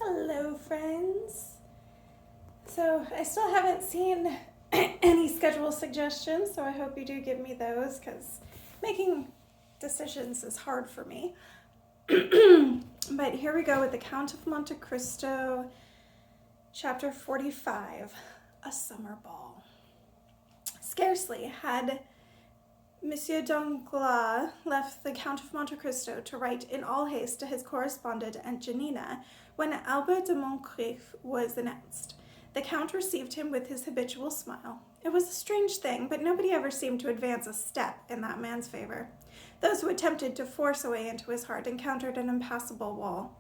Hello, friends. So I still haven't seen any schedule suggestions, so I hope you do give me those because making decisions is hard for me. But here we go with the Count of Monte Cristo, chapter 45, A Summer Ball. Scarcely had Monsieur Danglars left the Count of Monte Cristo to write in all haste to his correspondent Aunt Janina when Albert de Moncrief was announced. The Count received him with his habitual smile. It was a strange thing, but nobody ever seemed to advance a step in that man's favor. Those who attempted to force a way into his heart encountered an impassable wall.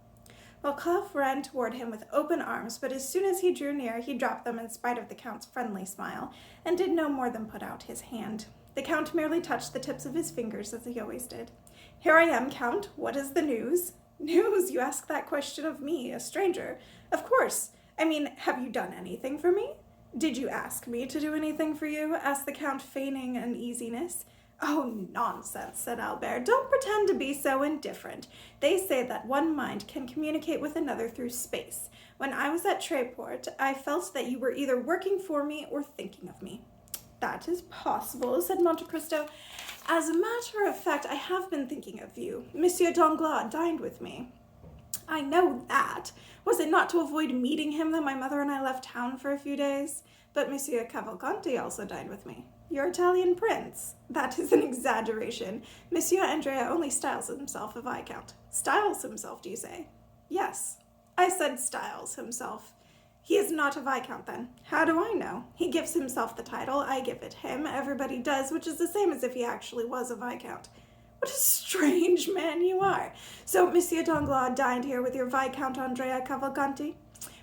Volkov ran toward him with open arms, but as soon as he drew near, he dropped them in spite of the Count's friendly smile, and did no more than put out his hand. The Count merely touched the tips of his fingers, as he always did. "Here I am, Count. What is the news?" "News? You ask that question of me, a stranger." "Of course. I mean, have you done anything for me?" "Did you ask me to do anything for you?" asked the Count, feigning uneasiness. "Oh, nonsense," said Albert. "Don't pretend to be so indifferent. They say that one mind can communicate with another through space. When I was at Tréport, I felt that you were either working for me or thinking of me." "That is possible," said Monte Cristo. "As a matter of fact, I have been thinking of you. Monsieur Danglars dined with me." "I know that. Was it not to avoid meeting him that my mother and I left town for a few days? But Monsieur Cavalcanti also dined with me." "Your Italian prince?" "That is an exaggeration. Monsieur Andrea only styles himself a viscount." "Styles himself, do you say?" "Yes, I said styles himself." "He is not a viscount, then." "How do I know? He gives himself the title, I give it him, everybody does, which is the same as if he actually was a viscount." "What a strange man you are. So Monsieur Danglars dined here with your Viscount Andrea Cavalcanti?"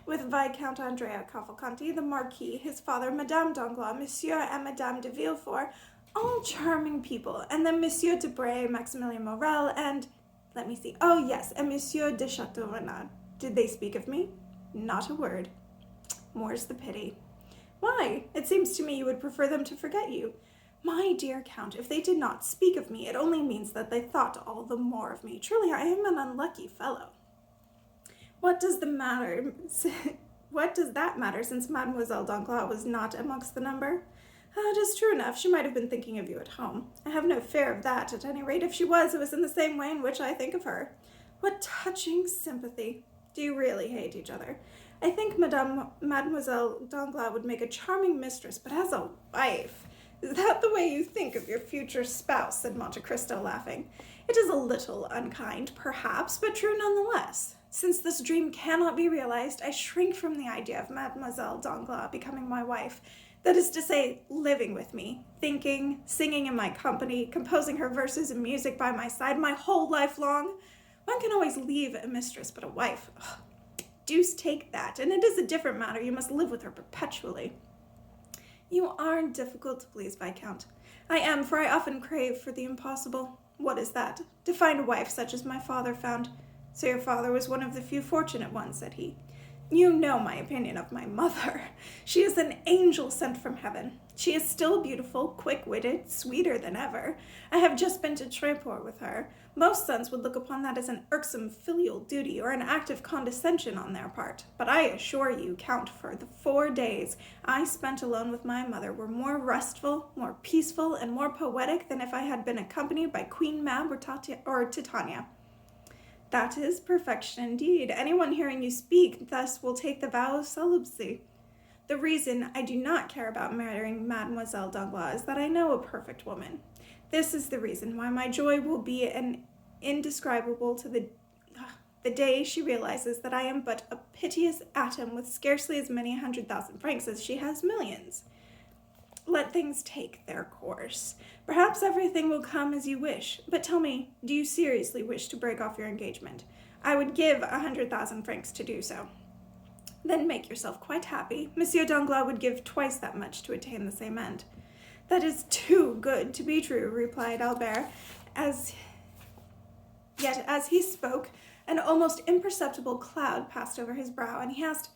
"With Viscount Andrea Cavalcanti, the Marquis, his father, Madame Danglars, Monsieur and Madame de Villefort, all charming people, and then Monsieur Debray, Maximilien Morel, and, let me see, oh yes, and Monsieur de Chateaurenard. Did they speak of me?" "Not a word." "More's the pity." "Why? It seems to me you would prefer them to forget you." "My dear Count, if they did not speak of me, it only means that they thought all the more of me. Truly, I am an unlucky fellow." What does that matter, since Mademoiselle Danglars was not amongst the number?" "It is true enough. She might have been thinking of you at home." "I have no fear of that. At any rate, if she was, it was in the same way in which I think of her." "What touching sympathy." "Do you really hate each other?" "I think Mademoiselle Danglars would make a charming mistress, but as a wife—" "Is that the way you think of your future spouse?" said Monte Cristo, laughing. "It is a little unkind, perhaps, but true nonetheless. Since this dream cannot be realized, I shrink from the idea of Mademoiselle Danglars becoming my wife. That is to say, living with me, thinking, singing in my company, composing her verses and music by my side my whole life long. One can always leave a mistress, but a wife, deuce take that, and it is a different matter. You must live with her perpetually." "You are difficult to please, Viscount." "I am, for I often crave for the impossible." "What is that?" "To find a wife such as my father found." "So your father was one of the few fortunate ones," said he. "You know my opinion of my mother. She is an angel sent from heaven. She is still beautiful, quick-witted, sweeter than ever. I have just been to Tréport with her. Most sons would look upon that as an irksome filial duty or an act of condescension on their part. But I assure you, Count, for the 4 days I spent alone with my mother were more restful, more peaceful, and more poetic than if I had been accompanied by Queen Mab or Titania." "That is perfection indeed. Anyone hearing you speak thus will take the vow of celibacy." "The reason I do not care about marrying Mademoiselle Danglars is that I know a perfect woman. This is the reason why my joy will be indescribable to the day she realizes that I am but a piteous atom with scarcely as many 100,000 francs as she has millions." "Let things take their course. Perhaps everything will come as you wish. But tell me, do you seriously wish to break off your engagement?" "I would give 100,000 francs to do so." "Then make yourself quite happy. Monsieur Danglars would give twice that much to attain the same end." "That is too good to be true," replied Albert. Yet as he spoke, an almost imperceptible cloud passed over his brow, and he asked,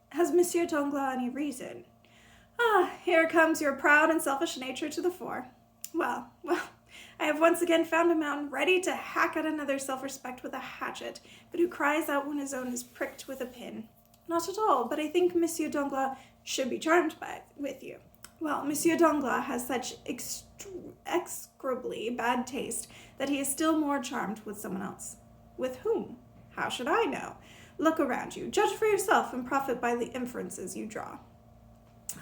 "Has Monsieur Danglars any reason?" "Ah, here comes your proud and selfish nature to the fore." Well, I have once again found a man ready to hack at another's self-respect with a hatchet, but who cries out when his own is pricked with a pin. Not at all, but I think Monsieur Danglars should be charmed with you. Well, Monsieur Danglars has such execrably bad taste that he is still more charmed with someone else. With whom? How should I know? Look around you, judge for yourself, and profit by the inferences you draw.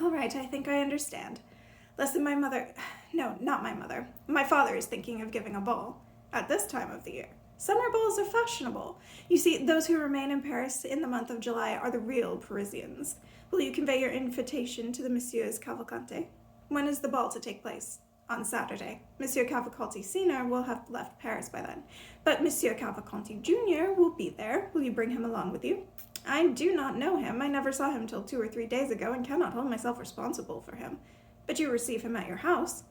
All right, I think I understand. Listen, not my mother. My father is thinking of giving a ball at this time of the year. Summer balls are fashionable. You see, those who remain in Paris in the month of July are the real Parisians. Will you convey your invitation to the Messieurs Cavalcanti? When is the ball to take place? On Saturday. Monsieur Cavalcanti Sr. will have left Paris by then. But Monsieur Cavalcanti Jr. will be there. Will you bring him along with you? I do not know him. I never saw him till 2 or 3 days ago and cannot hold myself responsible for him. But you receive him at your house.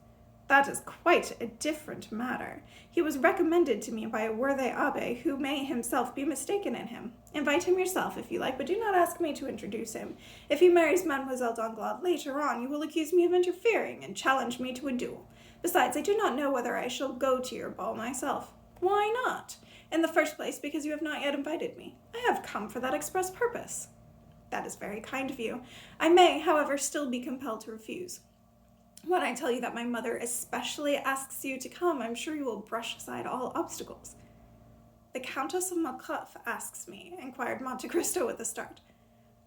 That is quite a different matter. He was recommended to me by a worthy abbé who may himself be mistaken in him. Invite him yourself if you like, but do not ask me to introduce him. If he marries Mademoiselle Danglars later on, you will accuse me of interfering and challenge me to a duel. Besides, I do not know whether I shall go to your ball myself. Why not? In the first place, because you have not yet invited me. I have come for that express purpose. That is very kind of you. I may, however, still be compelled to refuse. When I tell you that my mother especially asks you to come, I'm sure you will brush aside all obstacles. The Countess of Morcerf asks me, inquired Monte Cristo with a start.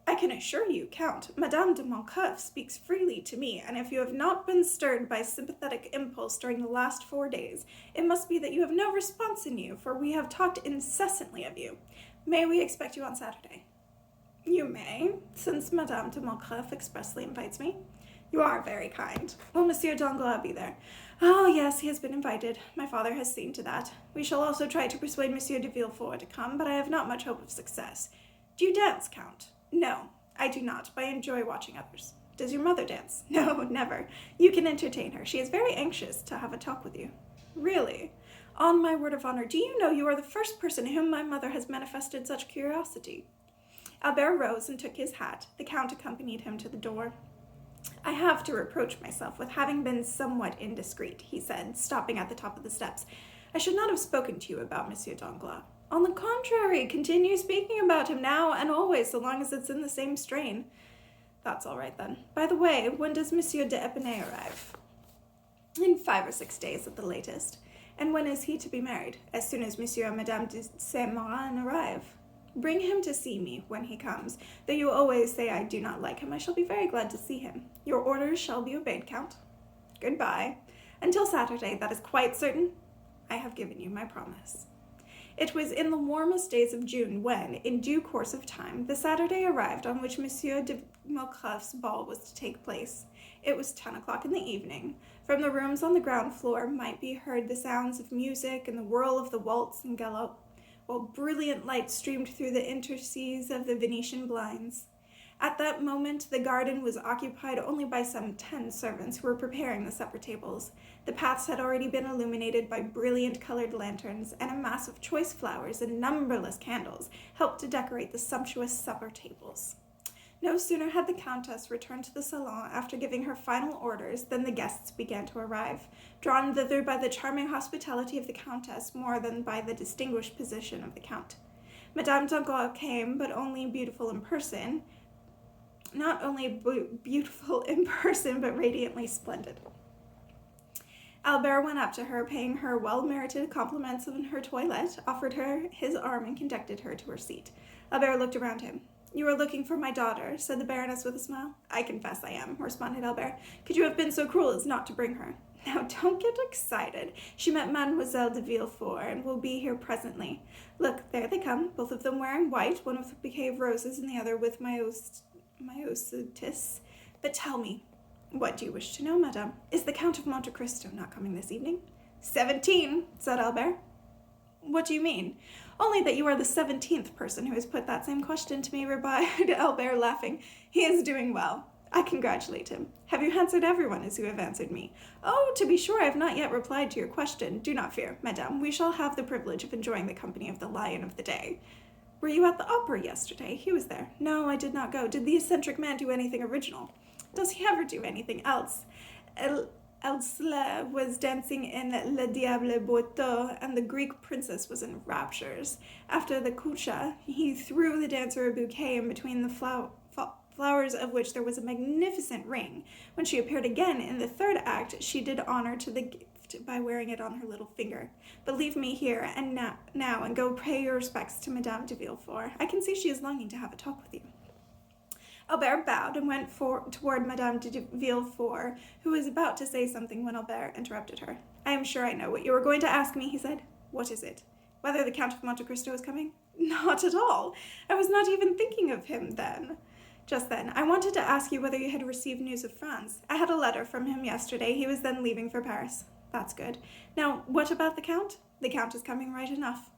I can assure you, Count, Madame de Morcerf speaks freely to me, and if you have not been stirred by sympathetic impulse during the last 4 days, it must be that you have no response in you, for we have talked incessantly of you. May we expect you on Saturday? You may, since Madame de Morcerf expressly invites me. You are very kind. Will Monsieur Danglars be there? Oh, yes, he has been invited. My father has seen to that. We shall also try to persuade Monsieur de Villefort to come, but I have not much hope of success. Do you dance, Count? No, I do not, but I enjoy watching others. Does your mother dance? No, never. You can entertain her. She is very anxious to have a talk with you. Really? On my word of honor, do you know you are the first person whom my mother has manifested such curiosity? Albert rose and took his hat. The Count accompanied him to the door. I have to reproach myself with having been somewhat indiscreet, he said, stopping at the top of the steps. I should not have spoken to you about Monsieur Danglars. On the contrary, continue speaking about him now and always, so long as it's in the same strain. That's all right, then. By the way, when does Monsieur d'Épinay arrive? In 5 or 6 days at the latest. And when is he to be married? As soon as Monsieur and Madame de Saint-Méran arrive. Bring him to see me when he comes. Though you always say I do not like him, I shall be very glad to see him. Your orders shall be obeyed, Count. Goodbye. Until Saturday, that is quite certain. I have given you my promise. It was in the warmest days of June when, in due course of time, the Saturday arrived on which Monsieur de Morcerf's ball was to take place. It was 10 o'clock in the evening. From the rooms on the ground floor might be heard the sounds of music and the whirl of the waltz and galop, while brilliant light streamed through the interstices of the Venetian blinds. At that moment, the garden was occupied only by some 10 servants who were preparing the supper tables. The paths had already been illuminated by brilliant-colored lanterns, and a mass of choice flowers and numberless candles helped to decorate the sumptuous supper tables. No sooner had the Countess returned to the salon after giving her final orders than the guests began to arrive, drawn thither by the charming hospitality of the Countess more than by the distinguished position of the Count. Madame Danglars came, but only beautiful in person, not only beautiful in person, but radiantly splendid. Albert went up to her, paying her well-merited compliments on her toilette, offered her his arm, and conducted her to her seat. Albert looked around him. You are looking for my daughter, said the Baroness with a smile. I confess I am, responded Albert. Could you have been so cruel as not to bring her? Now, don't get excited. She met Mademoiselle de Villefort and will be here presently. Look, there they come, both of them wearing white, one with a bouquet of roses and the other with myositis. But tell me, what do you wish to know, madame? Is the Count of Monte Cristo not coming this evening? 17, said Albert. What do you mean? Only that you are the 17th person who has put that same question to me, replied Albert, laughing. He is doing well. I congratulate him. Have you answered everyone as you have answered me? Oh, to be sure, I have not yet replied to your question. Do not fear, madame. We shall have the privilege of enjoying the company of the lion of the day. Were you at the opera yesterday? He was there. No, I did not go. Did the eccentric man do anything original? Does he ever do anything else? Elsle was dancing in Le Diable Boiteau, and the Greek princess was in raptures. After the kucha, he threw the dancer a bouquet in between the flowers of which there was a magnificent ring. When she appeared again in the third act, she did honor to the gift by wearing it on her little finger. But leave me here and now and go pay your respects to Madame de Villefort. I can see she is longing to have a talk with you. Albert bowed and went toward Madame de Villefort, who was about to say something when Albert interrupted her. I am sure I know what you were going to ask me, he said. What is it? Whether the Count of Monte Cristo is coming? Not at all. I was not even thinking of him then. Just then, I wanted to ask you whether you had received news of Franz. I had a letter from him yesterday. He was then leaving for Paris. That's good. Now, what about the Count? The Count is coming right enough.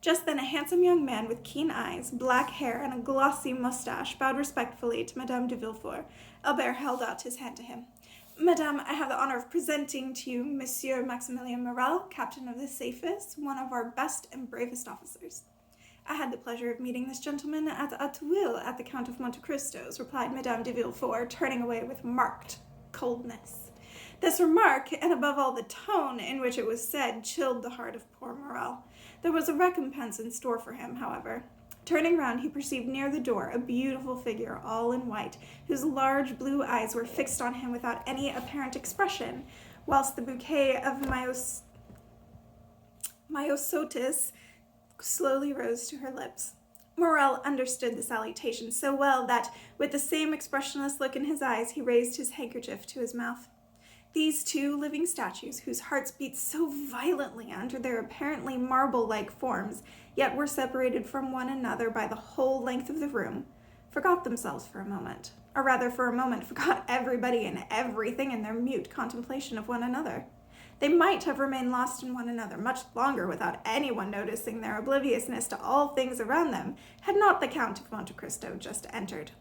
Just then a handsome young man with keen eyes, black hair, and a glossy mustache bowed respectfully to Madame de Villefort. Albert held out his hand to him. Madame, I have the honor of presenting to you Monsieur Maximilien Morel, captain of the Safest, one of our best and bravest officers. I had the pleasure of meeting this gentleman at Auteuil at the Count of Monte Cristo's, replied Madame de Villefort, turning away with marked coldness. This remark, and above all the tone in which it was said, chilled the heart of poor Morel. There was a recompense in store for him, however. Turning round, he perceived near the door a beautiful figure, all in white, whose large blue eyes were fixed on him without any apparent expression, whilst the bouquet of myosotis slowly rose to her lips. Morel understood the salutation so well that, with the same expressionless look in his eyes, he raised his handkerchief to his mouth. These two living statues, whose hearts beat so violently under their apparently marble-like forms, yet were separated from one another by the whole length of the room, forgot themselves for a moment, or rather for a moment forgot everybody and everything in their mute contemplation of one another. They might have remained lost in one another much longer without anyone noticing their obliviousness to all things around them, had not the Count of Monte Cristo just entered.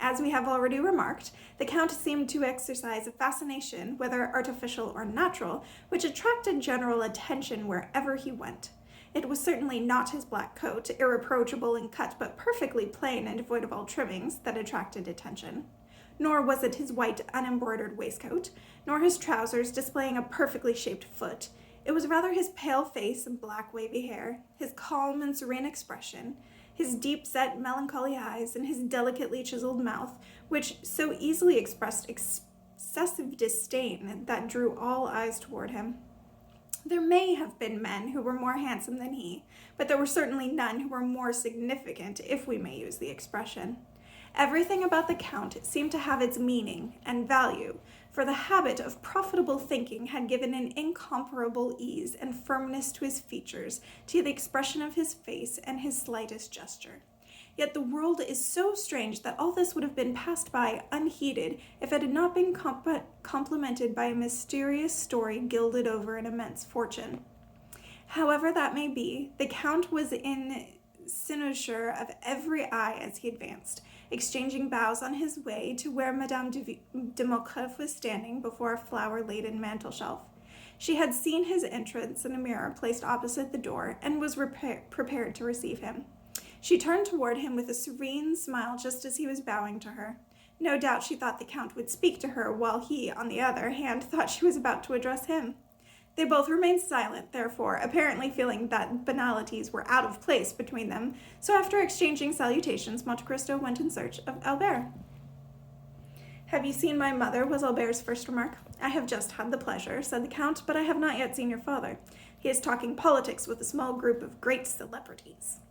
As we have already remarked, the Count seemed to exercise a fascination, whether artificial or natural, which attracted general attention wherever he went. It was certainly not his black coat, irreproachable in cut but perfectly plain and devoid of all trimmings, that attracted attention. Nor was it his white unembroidered waistcoat, nor his trousers displaying a perfectly shaped foot. It was rather his pale face and black wavy hair, his calm and serene expression, his deep-set melancholy eyes, and his delicately chiseled mouth, which so easily expressed excessive disdain that drew all eyes toward him. There may have been men who were more handsome than he, but there were certainly none who were more significant, if we may use the expression. Everything about the Count seemed to have its meaning and value, for the habit of profitable thinking had given an incomparable ease and firmness to his features, to the expression of his face and his slightest gesture. Yet the world is so strange that all this would have been passed by unheeded if it had not been complemented by a mysterious story gilded over an immense fortune. However that may be, the Count was in cynosure of every eye as he advanced, exchanging bows on his way to where Madame de Morcerf was standing before a flower-laden mantel-shelf. She had seen his entrance in a mirror placed opposite the door and was prepared to receive him. She turned toward him with a serene smile just as he was bowing to her. No doubt she thought the Count would speak to her, while he, on the other hand, thought she was about to address him. They both remained silent, therefore, apparently feeling that banalities were out of place between them, so after exchanging salutations, Monte Cristo went in search of Albert. "Have you seen my mother?" was Albert's first remark. "I have just had the pleasure," said the Count, "but I have not yet seen your father. He is talking politics with a small group of great celebrities."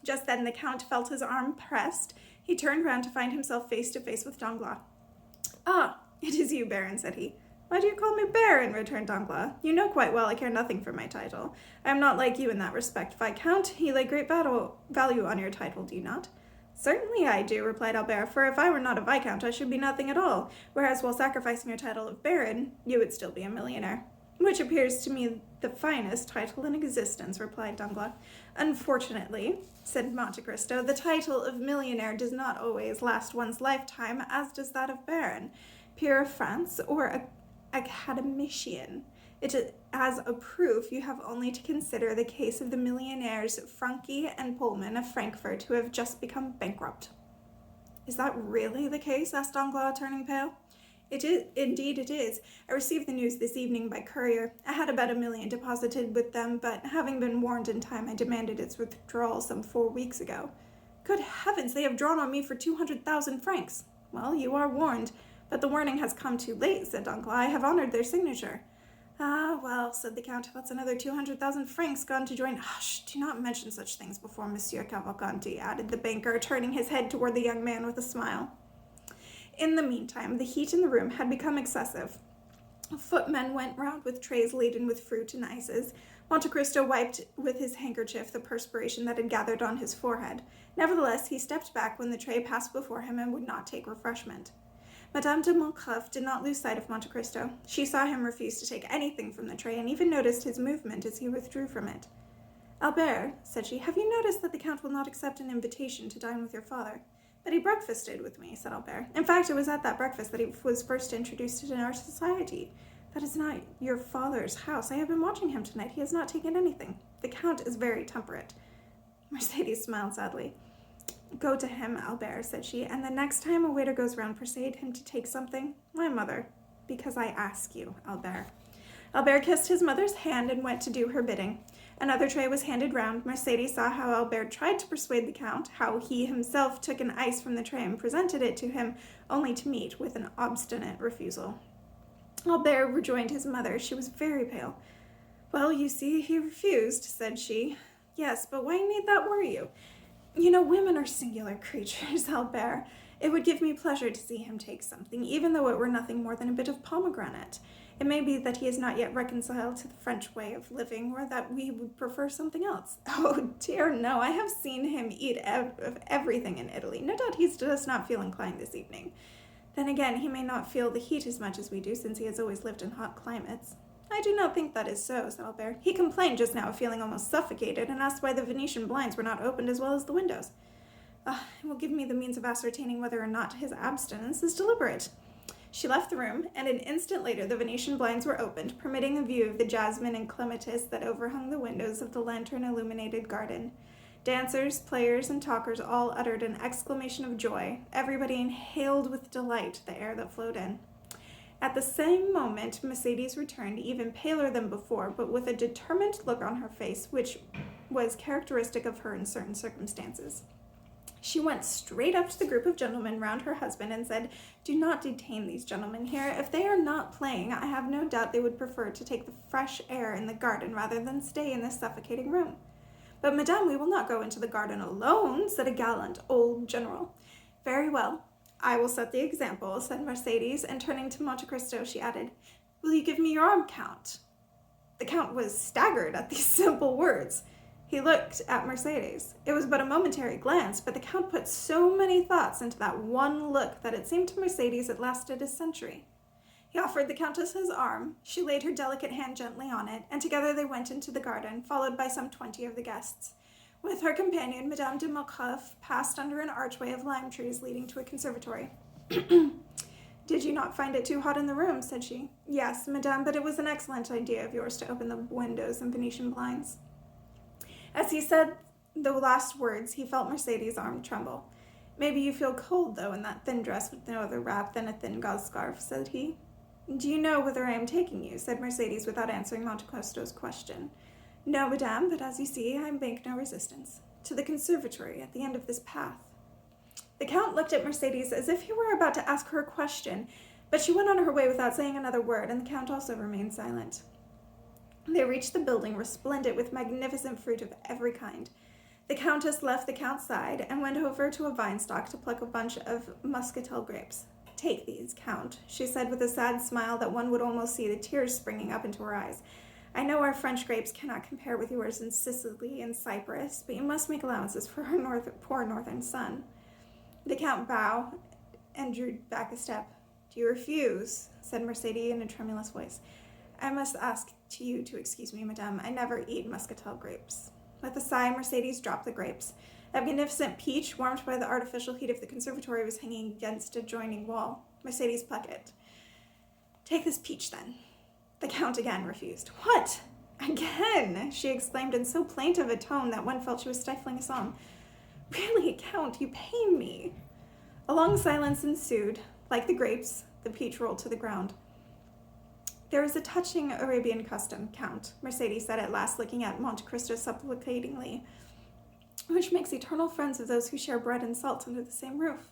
Just then the Count felt his arm pressed. He turned round to find himself face to face with Danglars. "Ah, it is you, Baron," said he. "Why do you call me Baron?" returned Danglars. "You know quite well I care nothing for my title. I am not like you in that respect, Viscount. You lay great value on your title, do you not?" "Certainly I do," replied Albert, "for if I were not a Viscount I should be nothing at all, whereas while sacrificing your title of Baron, you would still be a millionaire." "Which appears to me the finest title in existence," replied Danglars. "Unfortunately," said Monte Cristo, "the title of millionaire does not always last one's lifetime, as does that of Baron, peer of France, or academician. As a proof, you have only to consider the case of the millionaires Franke and Pullman of Frankfurt, who have just become bankrupt." "Is that really the case?" asked Danglars, turning pale. It is, indeed it is. I received the news this evening by courier. I had about 1 million deposited with them, but having been warned in time, I demanded its withdrawal some 4 weeks ago. Good heavens, they have drawn on me for 200,000 francs. Well, you are warned, but the warning has come too late, said Uncle. I have honored their signature. Ah, well, said the Count, that's another 200,000 francs gone to join. Hush, do not mention such things before Monsieur Cavalcanti, added the banker, turning his head toward the young man with a smile. In the meantime, the heat in the room had become excessive. Footmen went round with trays laden with fruit and ices. Monte Cristo wiped with his handkerchief the perspiration that had gathered on his forehead. Nevertheless, he stepped back when the tray passed before him and would not take refreshment. Madame de Morcerf did not lose sight of Monte Cristo. She saw him refuse to take anything from the tray and even noticed his movement as he withdrew from it. Albert, said she, have you noticed that the Count will not accept an invitation to dine with your father? But he breakfasted with me, said Albert. In fact, it was at that breakfast that he was first introduced in our society. That is not your father's house. I have been watching him tonight. He has not taken anything. The Count is very temperate. Mercedes smiled sadly. Go to him, Albert, said she, and the next time a waiter goes round, persuade him to take something. My mother, because I ask you, Albert. Albert kissed his mother's hand and went to do her bidding. Another tray was handed round. Mercedes saw how Albert tried to persuade the Count, how he himself took an ice from the tray and presented it to him, only to meet with an obstinate refusal. Albert rejoined his mother. She was very pale. Well, you see, he refused, said she. Yes, but why need that worry you? You know, women are singular creatures, Albert. It would give me pleasure to see him take something, even though it were nothing more than a bit of pomegranate. It may be that he is not yet reconciled to the French way of living, or that we would prefer something else. Oh, dear, no, I have seen him eat everything in Italy. No doubt he does not feel inclined this evening. Then again, he may not feel the heat as much as we do, since he has always lived in hot climates. I do not think that is so, said Albert. He complained just now of feeling almost suffocated, and asked why the Venetian blinds were not opened as well as the windows. It will give me the means of ascertaining whether or not his abstinence is deliberate. She left the room, and an instant later the Venetian blinds were opened, permitting a view of the jasmine and clematis that overhung the windows of the lantern-illuminated garden. Dancers, players, and talkers all uttered an exclamation of joy. Everybody inhaled with delight the air that flowed in. At the same moment, Mercedes returned, even paler than before, but with a determined look on her face, which was characteristic of her in certain circumstances. She went straight up to the group of gentlemen round her husband and said, Do not detain these gentlemen here. If they are not playing, I have no doubt they would prefer to take the fresh air in the garden rather than stay in this suffocating room. But, madame, we will not go into the garden alone, said a gallant old general. Very well. I will set the example, said Mercedes, and turning to Monte Cristo, she added, Will you give me your arm, Count? The Count was staggered at these simple words. He looked at Mercedes. It was but a momentary glance, but the Count put so many thoughts into that one look that it seemed to Mercedes it lasted a century. He offered the Countess his arm. She laid her delicate hand gently on it, and together they went into the garden, followed by some 20 of the guests. With her companion, Madame de Morcerf passed under an archway of lime trees leading to a conservatory. Did you not find it too hot in the room? Said she. Yes, madame, but it was an excellent idea of yours to open the windows and Venetian blinds. As he said the last words, he felt Mercedes' arm tremble. Maybe you feel cold, though, in that thin dress with no other wrap than a thin gauze scarf, said he. Do you know whither I am taking you? Said Mercedes without answering Monte Cristo's question. No, madame, but as you see, I make no resistance. To the conservatory at the end of this path. The Count looked at Mercedes as if he were about to ask her a question, but she went on her way without saying another word, and the Count also remained silent. They reached the building resplendent with magnificent fruit of every kind. The Countess left the Count's side and went over to a vine stalk to pluck a bunch of muscatel grapes. Take these, Count, she said with a sad smile that one would almost see the tears springing up into her eyes. I know our French grapes cannot compare with yours in Sicily and Cyprus, but you must make allowances for our poor northern son. The Count bowed and drew back a step. Do you refuse? Said Mercedes in a tremulous voice. I must ask you to excuse me, madame. I never eat muscatel grapes. With a sigh, Mercedes dropped the grapes. A magnificent peach, warmed by the artificial heat of the conservatory, was hanging against a adjoining wall. Mercedes plucked it. Take this peach, then. The Count again refused. What? Again? She exclaimed in so plaintive a tone that one felt she was stifling a song. Really, Count, you pain me. A long silence ensued. Like the grapes, The peach rolled to the ground. There is a touching Arabian custom, Count, Mercedes said at last, looking at Monte Cristo supplicatingly, which makes eternal friends of those who share bread and salt under the same roof.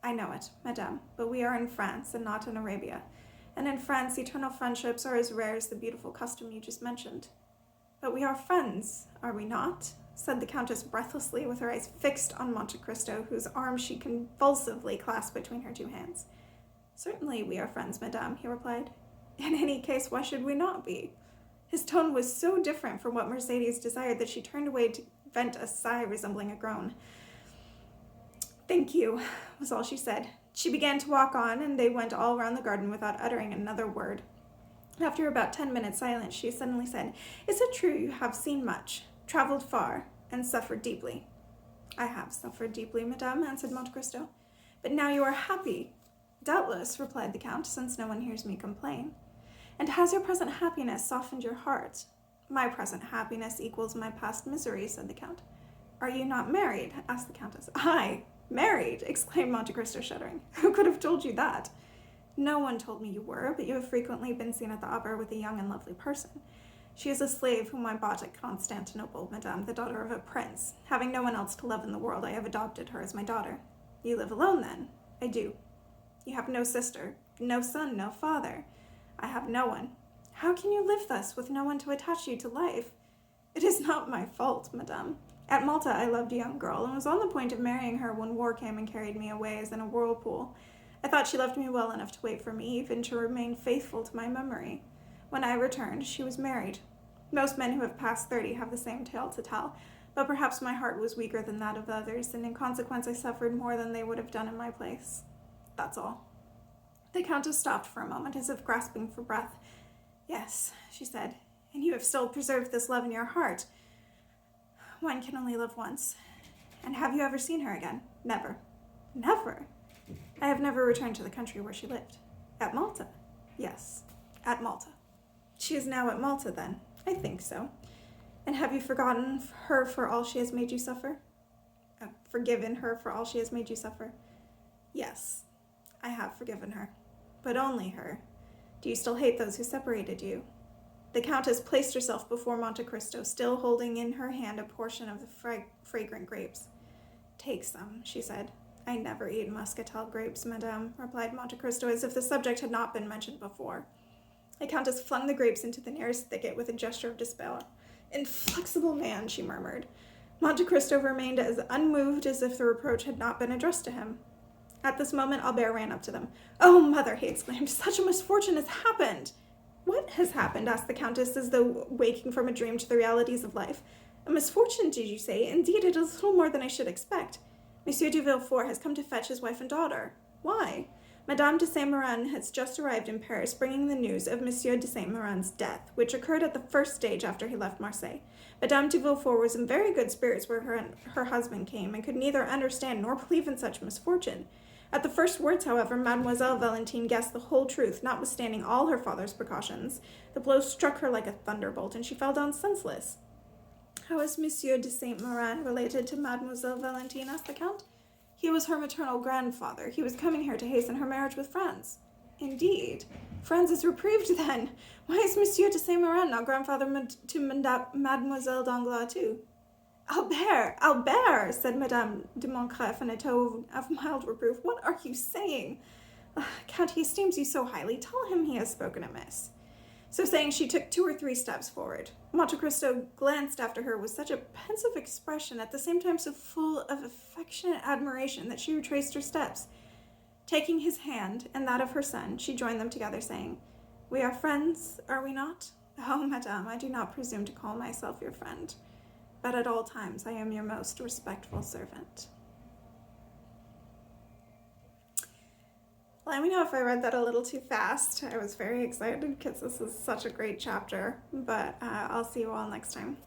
I know it, madame, but we are in France and not in Arabia, and in France eternal friendships are as rare as the beautiful custom you just mentioned. But we are friends, are we not? Said the Countess breathlessly, with her eyes fixed on Monte Cristo, whose arm she convulsively clasped between her two hands. Certainly we are friends, madame, he replied. In any case, why should we not be? His tone was so different from what Mercedes desired that she turned away to vent a sigh resembling a groan. Thank you, was all she said. She began to walk on, and they went all round the garden without uttering another word. After about 10 minutes' silence, she suddenly said, Is it true you have seen much, traveled far, and suffered deeply? I have suffered deeply, madame, answered Monte Cristo. But now you are happy. Doubtless, replied the Count, since no one hears me complain. And has your present happiness softened your heart? My present happiness equals my past misery, said the Count. Are you not married? Asked the Countess. I, married, exclaimed Monte Cristo, shuddering. Who could have told you that? No one told me you were, but you have frequently been seen at the opera with a young and lovely person. She is a slave whom I bought at Constantinople, madame, the daughter of a prince. Having no one else to love in the world, I have adopted her as my daughter. You live alone, then? I do. You have no sister, no son, no father. I have no one. How can you live thus, with no one to attach you to life? It is not my fault, madame. At Malta I loved a young girl, and was on the point of marrying her when war came and carried me away as in a whirlpool. I thought she loved me well enough to wait for me, even to remain faithful to my memory. When I returned, she was married. Most men who have passed 30 have the same tale to tell, but perhaps my heart was weaker than that of others, and in consequence I suffered more than they would have done in my place. That's all. The Countess stopped for a moment, as if grasping for breath. Yes, she said, and you have still preserved this love in your heart. One can only live once. And have you ever seen her again? Never. Never? I have never returned to the country where she lived. At Malta? Yes, at Malta. She is now at Malta, then? I think so. And have you forgotten her for all she has made you suffer? Forgiven her for all she has made you suffer? Yes, I have forgiven her. But only her. Do you still hate those who separated you? The Countess placed herself before Monte Cristo, still holding in her hand a portion of the fragrant grapes. Take some, she said. I never eat muscatel grapes, madame, replied Monte Cristo, as if the subject had not been mentioned before. The Countess flung the grapes into the nearest thicket with a gesture of despair. Inflexible man, she murmured. Monte Cristo remained as unmoved as if the reproach had not been addressed to him. At this moment, Albert ran up to them. Oh, mother, he exclaimed, such a misfortune has happened. What has happened? Asked the Countess, as though waking from a dream to the realities of life. A misfortune, did you say? Indeed, it is little more than I should expect. Monsieur de Villefort has come to fetch his wife and daughter. Why? Madame de Saint-Méran has just arrived in Paris, bringing the news of Monsieur de Saint-Méran's death, which occurred at the first stage after he left Marseille. Madame de Villefort was in very good spirits where her husband came, and could neither understand nor believe in such misfortune. At the first words, however, Mademoiselle Valentine guessed the whole truth, notwithstanding all her father's precautions. The blow struck her like a thunderbolt, and she fell down senseless. How is Monsieur de Saint-Méran related to Mademoiselle Valentine? Asked the Count. He was her maternal grandfather. He was coming here to hasten her marriage with Franz. Indeed. Franz is reprieved, then. Why is Monsieur de Saint-Méran not grandfather to Mademoiselle Danglars, too? Albert, said Madame de Montcalf in a tone of mild reproof. What are you saying? Count, he esteems you so highly. Tell him he has spoken amiss. So saying, she took 2 or 3 steps forward. Monte Cristo glanced after her with such a pensive expression, at the same time so full of affectionate admiration, that she retraced her steps. Taking his hand and that of her son, she joined them together, saying, We are friends, are we not? Oh, madame, I do not presume to call myself your friend, but at all times I am your most respectful servant. Let me know if I read that a little too fast. I was very excited because this is such a great chapter, but I'll see you all next time.